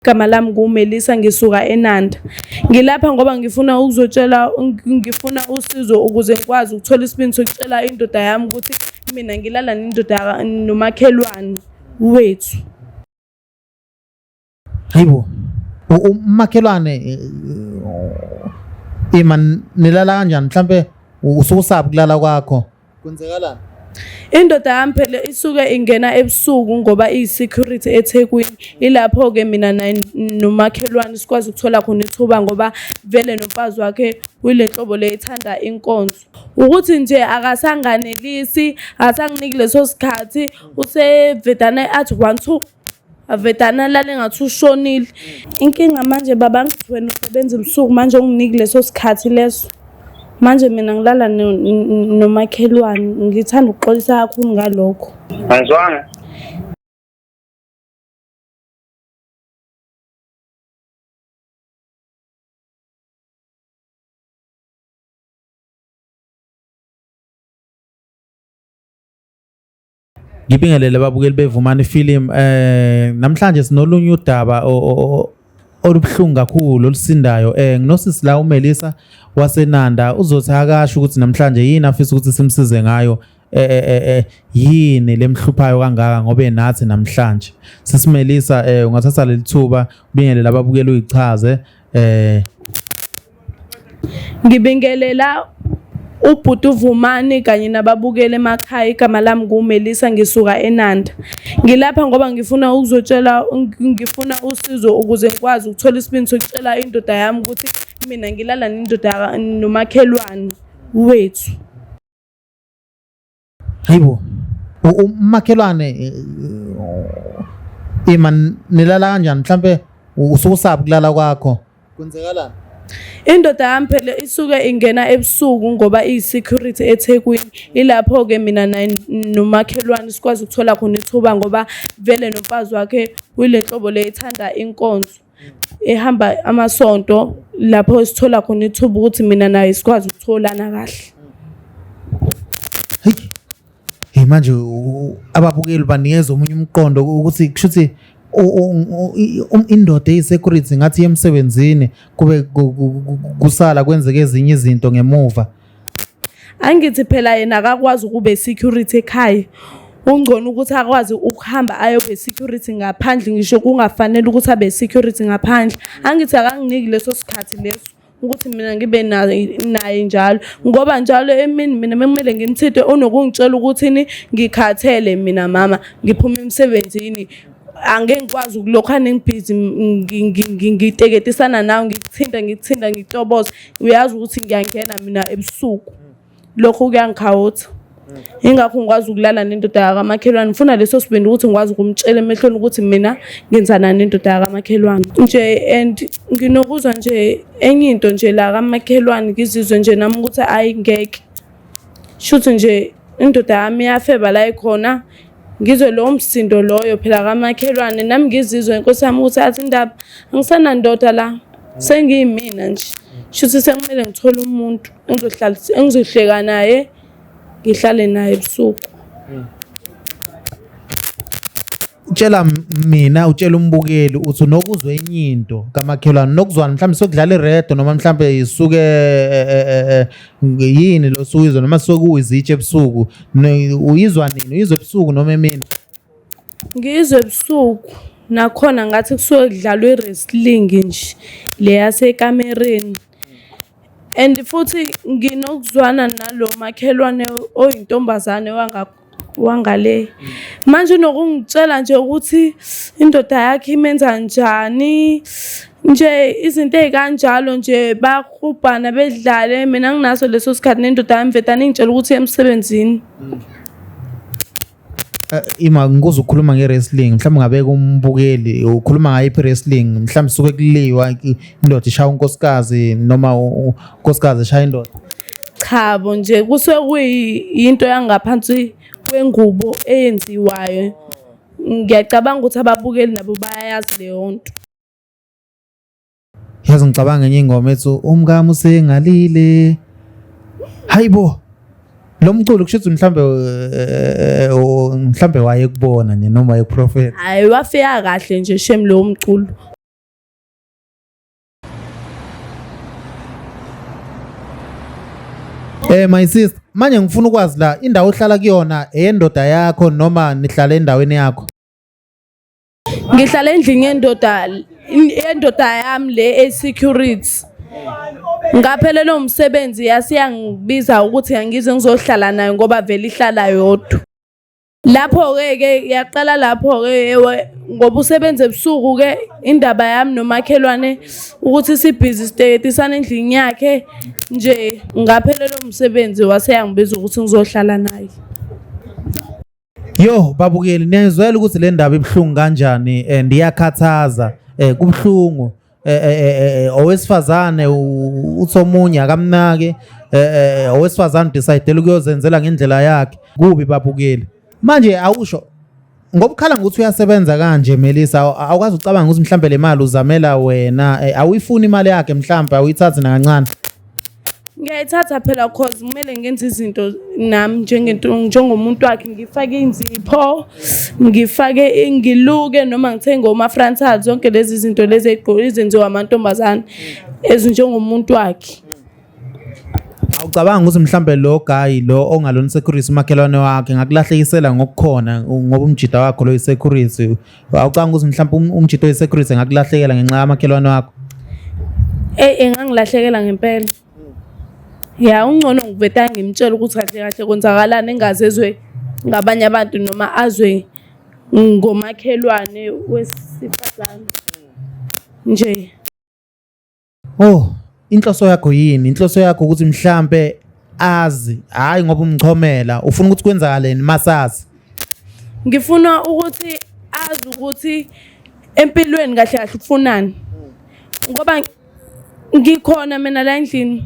Igama lami nguMelisa ngisuka eNanda. Ngilapha ngoba ngifuna usizo ukuze ngikwazi ukuthola isibindi sokutshela indoda yami ukuthi mina ngilala nendoda nomakhelwane wethu. Hayibo. Umakhelwane nilala kanjani mhlambe usukusaphi kulala kwakho? Kwenzekalani? Indoda yami phela isuke ingena ebusuku ngoba iyi-security eThekwini. Ilapho ke mina nomakhelwane sikwazi ukuthola khona ithuba ngoba vele nomfazi wakhe uyile nhlobo le ethanda inkonzo. Ukuthi nje akasanganelisi, asanginiki leso sikhathi usevedana athi 1 2 avedana lale ngathi ushonile. Inkinga manje baba ngithi wena usebenza ebusuku manje unginiki leso sikhathi leso. Manje mina ngilala nomakhelwane ngithanda ukuxolisa kakhulu ngalokho. Ngizwana. Ngibingelele babukeli bevumani film namhlanje sinolunye udaba olubuhlungu kakhulu olusindayo nginosisi la uMelisa waseNanda uzothi akasho ukuthi namhlanje yini afisa ukuthi simsize ngayo yini lemhluphayo kangaka ngoba enathi namhlanje sisimelisa ungathatha leli thuba ubingelele ababukeli uyichaze ngibingelela ubhuti uVumani kanye nababukeli emakhaya. Igama lami nguMelisa ngisuka eNanda. Ngilapha ngoba ngifuna usizo ukuze ngikwazi ukuthola isibindi sokutshela indoda yami ukuthi mina ngilala nendoda nomakhelwane wethu. Hayibo. Umakhelwane nilala kanjani mhlambe usukusaphi kulala kwakho? Kwenzekalani? Indoda yami phela isuke ingena ebusuku ngoba iyi-security eThekwini. Ilapho ke mina nomakhelwane sikwazi ukuthola khona ithuba ngoba vele nomfazi wakhe uyile nhlobo le ethanda inkonzo ehamba amasonto. Lapho sithola khona ithuba ukuthi mina naye sikwazi ukutholana kahle. Hey manje ababukeli banikeza omunye umqondo ukuthi kushuthi indoda eyi-security ngathi emsebenzini kube kusala kwenzeke ezinye izinto ngemuva. Angithi phela yena akakwazi ukube security ekhaya. Ungcono ukuthi akwazi ukuhamba ayobe security ngaphandle ngisho kungafanele ukuthi abe security ngaphandle. Angithi akanginiki leso sikhathi leso ukuthi mina ngibe naye njalo ngoba njalo emini mina kumele ngimthinte onokungitshela ukuthi ngikhathele mina mama ngiphuma emsebenzini. Angeke ngikwazi ukulokhana ngibhizi ngiteketisana nawe ngikuthinda ngitoboza. Uyazi ukuthi ngiyangena mina ebusuku. Lokho kuyangikhawutha. Ingakho ngikwazi ukulala nendoda yakamakhelwane. Ngifuna leso sibindi ukuthi ngikwazi ukumtshela emehlweni ukuthi mina ngenzana nendoda yakamakhelwane. Nje and nginokuzwa nje enye into nje la kamakhelwane ngizizwe nje nami ukuthi ayi ngeke. Shuthi nje indoda yami yafeba la ikhona. Ngizwe lo msindo loyo phela kamakhelwane nami ngizizwe inkosi yami ukuthi athi indaba angisanandoda la sengiyimina nje. Shuthi sekumele ngithole umuntu engizohleka naye ngihlale naye ebusuku. Utshela mina utshela umbukeli uthi nokuzwe enye into kamakhelwane nokuzwana mhlawumbe sokudlala iredo noma mhlawumbe isuke yini lo suyizwa noma sokuyizitshe ebusuku uyizwa nini uyizwa ebusuku noma emini? Ngizwe ebusuku nakhona ngathi kusuke kudlalwa i-wrestling nje le yasekamereni. And futhi nginokuzwana nalo makhelwane oyintombazane wangale. Manje unokungitshela nje ukuthi indoda yakhe imenza njani nje izinto ezikanjalo nje bakhubhana bedlale. Mina nginaso leso sikhathi nendoda yami vedana ingitshela ukuthi emsebenzini. Ima ngikuza ukukhuluma nge-wrestling mhlawumbe ngabe kumbukeli ukhuluma ngayiphi i-wrestling mhlawumbe suke kuliwa indoda ishaya unkosikazi noma unkosikazi eshaya indoda. Chabo nje kusuke kuyinto yangaphansi kwengubo eyenziwayo. Ngiyacabanga ukuthi ababukeli nabo bayayazi leyo nto. Yazi ngicabanga enye ingoma ethi umkami usengalile. Hayibo. Lo mculo kusho ukuthi mhlambe wayekubona nje noma wayeprofeta. Hayi wafika kahle nje shem lo mculo. My sister, manje ngifuna ukwazi la indawo ohlala kuyona eyendoda yakho noma nihlala endaweni yakho? Ngihlala endlini yendoda yami le e-security. Ngaphelelwa umsebenzi yasiyangibiza ukuthi angize ngizohlala nayo ngoba vele ihlala yodwa. Lapho-ke yaqala lapho-ke ngoba usebenze ebusuku-ke indaba yami nomakhelwane ukuthi sibhizi siteketisana endlini yakhe nje ngaphelelwa umsebenzi waseyangibiza ukuthi ngizohlala naye. Yo babukeli niyazwela ukuthi le ndaba ibuhlungu kanjani and iyakhathaza kubuhlungu owesifazane uthomunye akamnake owesifazane decide ukuyozenzela ngendlela yakhe kubi babukeli. Manje awusho ngobukhala ngokuthi uyasebenza kanje Melissa awukwazi ucabanga ukuthi mhlambe le mali uzamela wena awuyifuni imali yakhe mhlambe awuyithathi nakancane? Ngiyayithatha phela cause kumele ngenze izinto nami njengomuntu wakhe ngifake inzipho ngifake ngiluke noma ngithenge oma-frontals zonke lezi zinto lezi ezenziwa amantombazane ezinjengomuntu wakhe. Awucabanga ukuthi mhlambe lo guy lo ongalona security umakhelwane wakhe ngakulahlekisela ngokukhona ngoba umjida wakho lo security awucabanga ukuthi mhlambe umjida we security ngakulahlekela ngenxa yamakhelwane wakho? Engangilahlekela ngempela. Ya ungcono ngiveta ngimtshela ukuthi kahle kahle kwenzakalani engazezwe ngabanye abantu noma azwe ngomakhelwane wesifazane nje. Oh, inhloso yakho yini? Inhloso yakho ukuthi mhlambe azi hayi ngoba umchomela ufuna ukuthi kwenzakaleni masazi? Ngifuna ukuthi azi ukuthi empilweni kahle kahle ufunani. Ngoba ngikhona mina la endlini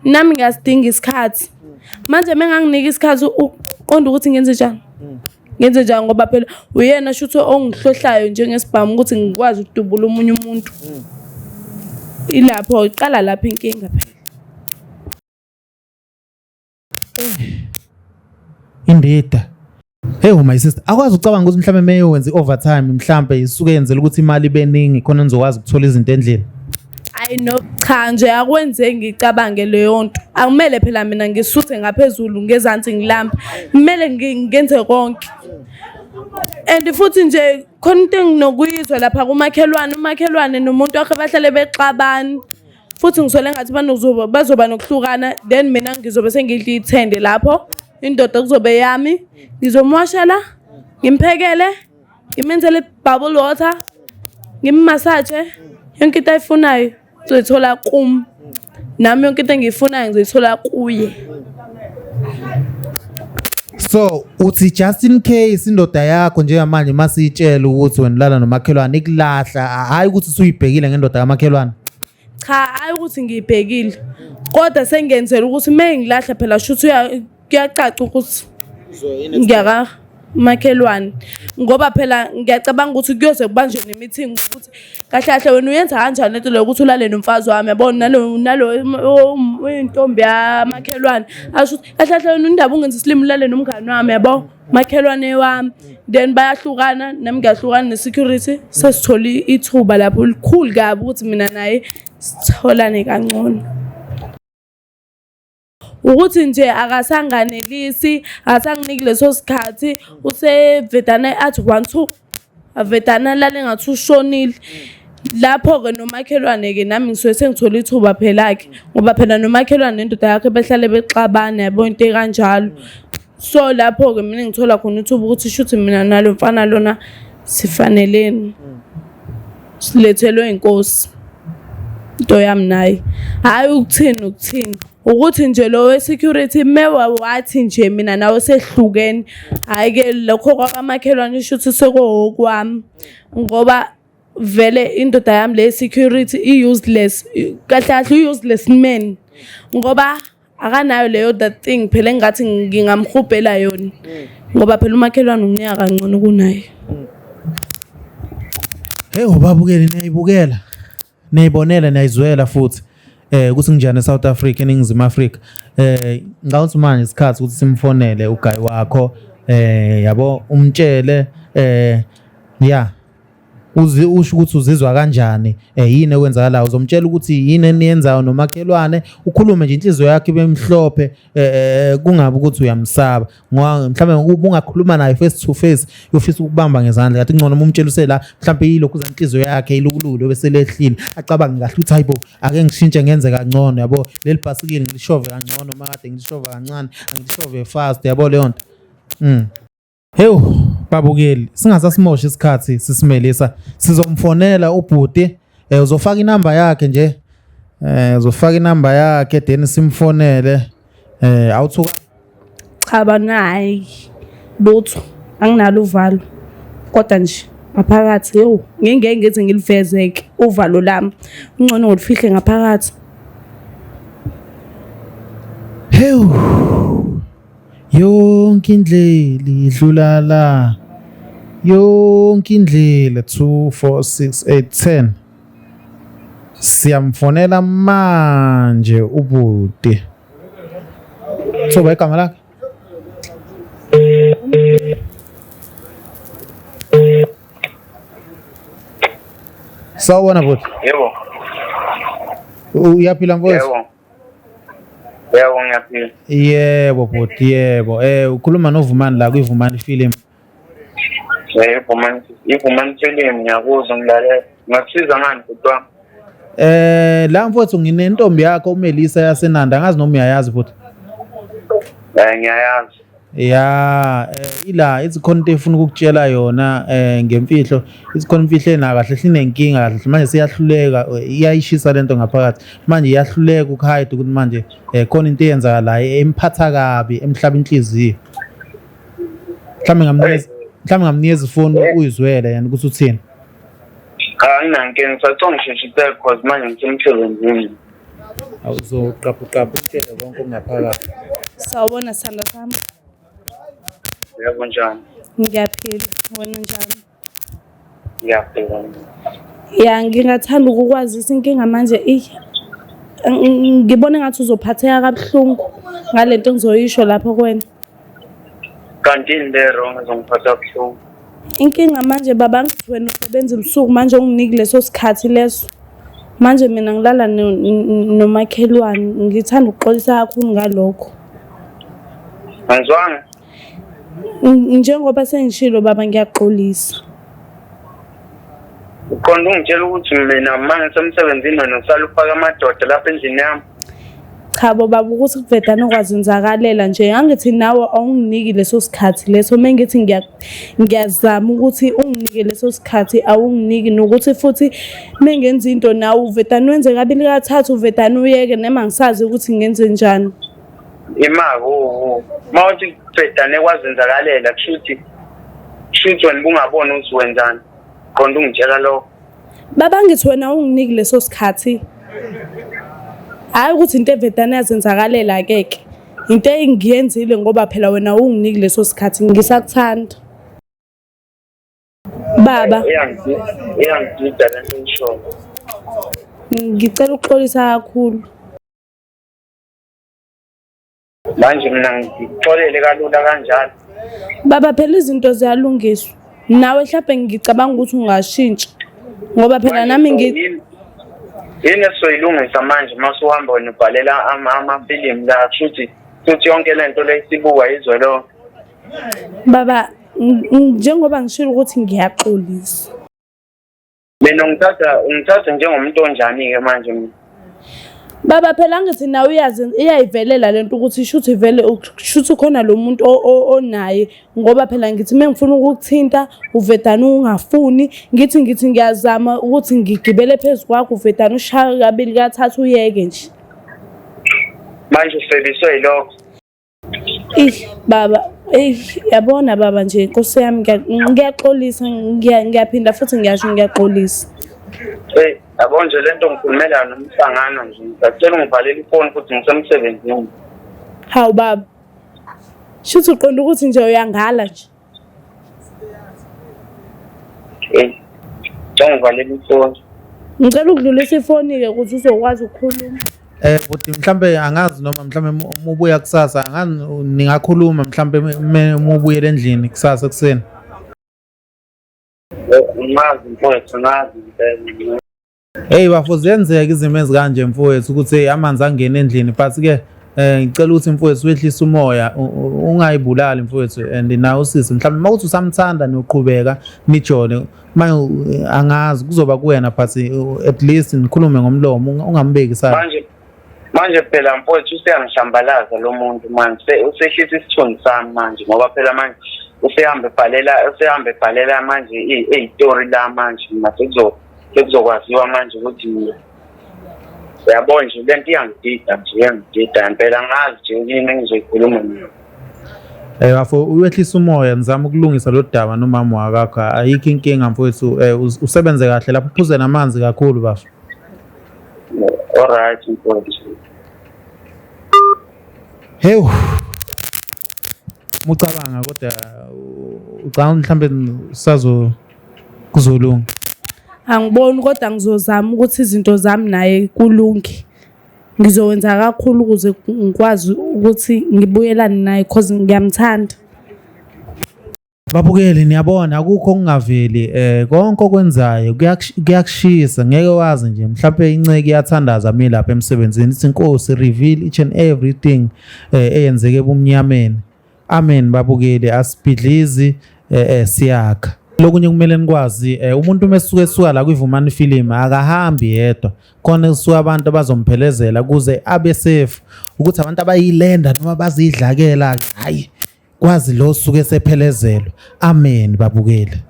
nami ngiyasidinga isikhathi. Manje menganginika isikhathi uqonda ukuthi ngenze njani? Ngenze njani ngoba phela uyena shuthi ongihlohlayo njengesibhamu ukuthi ngikwazi ukudubula umunye umuntu. Ilapho iqala lapha inkinga phela. Indida. Hey my sister, akwazi ucabanga ukuthi mhlambe meyenze overtime mhlambe isuke yenzela ukuthi imali beningi khona nizokwazi ukuthola izinto endlini. I know cha nje akwenze ngicabange leyo nto. Akumele phela mina ngisuthe ngaphezulu ngezansi ngilamba. Kumele ngenze konke. And futhi nje khona into enginokuyizwa lapha umakhelwane nomuntu wakhe bahlale bexabana. Futhi ngisole ngathi bazoba nokuhlukana then mina ngizobe sengidla ithende lapho. Indoda kuzobe yami. Ngizomwashela, ngimphekele, ngimenzele bubble water, ngimmassage, yonke into ayifunayo uzoyithola kum. Nami yonke into engiyifunayo ngizoyithola kuye. So uthi just in case indoda yakho njengamanje masiyitshela ukuthi wena lala nomakhelwane ikulahla hayi ukuthi usuyibhekile ngendoda kamakhelwane? Cha hayi ukuthi ngiyibhekile kodwa sengenzela ukuthi mengilahla phela shuthi kuyacaca ukuthi ngiyaka makhelwane ngoba phela ngiyacabanga ukuthi kuyoze kubanjwe nemeeting ukuthi kahle kahle wena uyenza kanjani lento le ukuthi ulale nomfazi wami yabona nalo intombi yamakhelwane asho kahle kahle wena indaba ungenza islim ulale nomngane wami yabo makhelwane wami then bayahlukana nami ngiyahlukana ne-security sesitholi ithuba lapho likhulu kabi ukuthi mina naye sitholane kangcono. Ukuthi nje akasanganelisi asanginiki leso sikhathi usevedana athi 1-2 avedana lale ngathi ushonile lapho ke nomakhelwane ke nami ngisuke sengithola ithuba phela ke ngoba phela nomakhelwane nendoda yakhe behlale bexabana yabo into kanjalo. So lapho ke mina ngithola khona ithuba ukuthi shuthi mina nalo mfana lona sifaneleni silethelwe inkosi into yami naye hayi ukuthini ukuthi nje lo we-security mewa wathi nje mina nawe sehlukene hayi ke lokho kwakamakhelwane shuthi sekuwokwami ngoba vele indoda yami le security i-useless kahle kahle i-useless man ngoba akanayo leyo that thing phela engathi ngingamhubhela yona ngoba phela umakhelwane unginika kangcono kunaye. Hey ubabukeli niyayibukela niyibonela niyayizwela futhi ukuthi njani eSouth Africa eNingizimu Afrika ngawuthi manje isikhathi ukuthi simfonele uGuy wakho yabo umtshele usho ukuthi uzizwa kanjani yini ekwenzakalayo uzomtshela ukuthi yini eniyenzayo nomakhelwane ukhulume nje inhliziyo yakhe ibe mhlophe kungabe ukuthi uyamsaba ngoba mhlawumbe ungakhuluma naye face to face yofisa ukubamba ngezandla kanti ngcono umtshela usela mhlawumbe yilokhu zenhliziyo yakhe ilukulule bese lehlile acabanga ngahle uthi hayibo ake ngishintshe ngenze kangcono yabo leli bhasikili ngilishove kangcono makade ngilishove kancane angilishove fast yabo leyo nto Heyo babukeli singasasimosha isikhathi sisimelisa sizomfonela ubhuti uzofaka inamba yakhe nje uzofaka inamba yakhe then simfonele awuthuka Cha banayi lutho anginalo uvalo kodwa nje ngaphakathi ngeke ngize ngilivezeke uvalo lami ungcono ngolifihle ngaphakathi Heyo yonke indlela idlula la yonke indlela 2 4 6 8 10 siyamfonela manje ubhuti soba igama lakhe Sawubona bhuti Yebo. Uyaphila Nkosi Yebo ngiyaphila. Yebo bhuti yebo ukhuluma noVumani la kuVumani film Ivumani film ngiyakuzwa ngilalela. Ngasiza ngani kodwa? La mfowethu nginentombi yakho uMelisa yaseNanda angazi noma uyayazi bhuti Ngiyayazi. ya ila izikhona into efuna ukukutshela yona ngemfihlo izikhona imfihlo enakahle hlinenkinga kahle manje siyahluleka iyayishisa lento ngaphakathi manje iyahluleka ukuhide ukuthi manje khona into eyenzakalayo emphatha kabi emhlaba inhliziyo mhlambe ngamnikeza ifoni uyizwele yena ukuthi uthini Ayinankinga ngisacela ngisheshise because manje ngisemsebenzini awuzoqapha utshele konke okungaphakathi Sawubona sithanda sami Yebo njani? Ngiyaphila wena njani Ngiyaphila. Ya ngingathanda ukukwazisa inkinga manje ngibone ngathi uzophatheka kabuhlungu ngalento engizoyisho lapho kwena Kanti yini le wrong ezongiphatha kabuhlungu? inkinga manje baba ngithi wena usebenza ebusuku manje unginiki leso sikhathi leso manje mina ngilala nomakhelwane ngithanda ukuxolisa kakhulu ngalokho Angizwanga? njengoba sengishilo baba ngiyaxolisa Uqonda ungitshela ukuthi mina manje ngisemsebenzini wena usala ufaka amadoda lapha endlini yami. Cha baba ukuthi kuvedana okwazenzakalela nje angithi nawe awunginiki leso sikhathi leso mengithi ngiyazama ukuthi unginike leso sikhathi awunginiki nokuthi futhi mengenza into nawe uvedana wenze kabili kathathu uvedana uyeke nema ngisazi ukuthi ngenze njani Imako mawuthi vedane kwazenzakalela kushuthi wena bungabona ukuthi wenzani. Qonda ungitshela lo. Baba ngithi wena unginiki leso sikhathi hayi ukuthi into evedana yazenzakalela keke into engiyenzile ngoba phela wena unginiki leso sikhathi ngisakuthanda baba iyangidida lento ngisho ngicela ukuxolisa kakhulu manje mina ngixolele kalula kanjalo baba phela izinto ziyalungiswa nawe mhlawumbe ngicabanga ukuthi ungashintsha ngoba phela nami yini esoyilungisa manje masuhamba wena ubhalela amafilimu la futhi yonke lento lesibuka izwe lo baba njengoba ngishilo ukuthi ngiyaxolisa mina ngithatha njengomuntu onjani ke manje mina baba phela ngithi nawe uyazi iyayivelela lento ukuthi shuthi vele shuthi khona lo muntu onaye ngoba phela ngithi mengifuna ukukuthinta uvedana ungafuni ngithi ngiyazama ukuthi ngigibele phezulu kwakho uvedana ushaya kabili kathathu uyeke nje manje useliswe yilokho baba yabona baba nje inkosi yami ngiyaxolisa ngiyaphinda futhi ngiyasho ngiyaxolisa yabo nje lento ngikhulumela nomhlangano nje ngicela ungivalele ifoni futhi ngisemsebenzini hawu baba shuthi uqonda ukuthi nje uyangala nje ngivalele ifoni ngicela ukudlulisa ifoni-ke ukuthi uzokwazi ukukhuluma Buti mhlambe angazi noma mhlambe ubuya kusasa angazi ningakhuluma mhlambe uma ubuyele endlini kusasa kuseni Ngazi mfowethu, ngazi impela. Hey bafo, ziyenzeka izimo ezikanje mfowethu ukuthi hey amanzi angene endlini, but ke ngicela ukuthi mfowethu wehlise umoya ungayibulali mfowethu, and nawe usisi mhlawumbe mawuthi usamthanda niyoqhubeka nijone manje angazi kuzoba kuwena, but at least nikhulume ngomlomo ungambeki sana. Manje phela mfowethu useyangishambalaza lo muntu manje, usehlisa isithunzi sami manje ngoba phela manje usehamba ebhalela manje izitori la manje mina sekuzokwaziwa manje ukuthi uyabona nje lento iyangidida impela, ngazi nje yini engizoyikhuluma mina. Bafo uyehlisa umoya, nizama ukulungisa lo daba nomama wakakho, ayikho inkinga mfowethu, usebenze kahle lapho, uphuze namanzi kakhulu bafo. Alright mfowethu. Hewu, mucabanga kodwa ucabanga mhlambe kuzolunga? Angiboni kodwa ngizozama ukuthi izinto zami naye kulungi. Ngizowenza kakhulu ukuze ngikwazi ukuthi ngibuyelane naye because ngiyamthanda. Babukeli niyabona akukho okungaveli, konke okwenzayo kuyakushisa, ngeke wazi nje mhlawumbe inceke iyathandaza mina lapha emsebenzini ithi Nkosi reveal each and everything eyenzeke ebumnyameni. Amen babukeli, asibhidlizi siyakha. Lokunye kumele nikwazi umuntu mesuka la kwivumani film akahambi yedwa, khona kusuka abantu abazomphelezela kuze abe safe, ukuthi abantu abayilenda noma bazidlakela hayi kwazi lo suke sephelezelwa. Amen babukeli.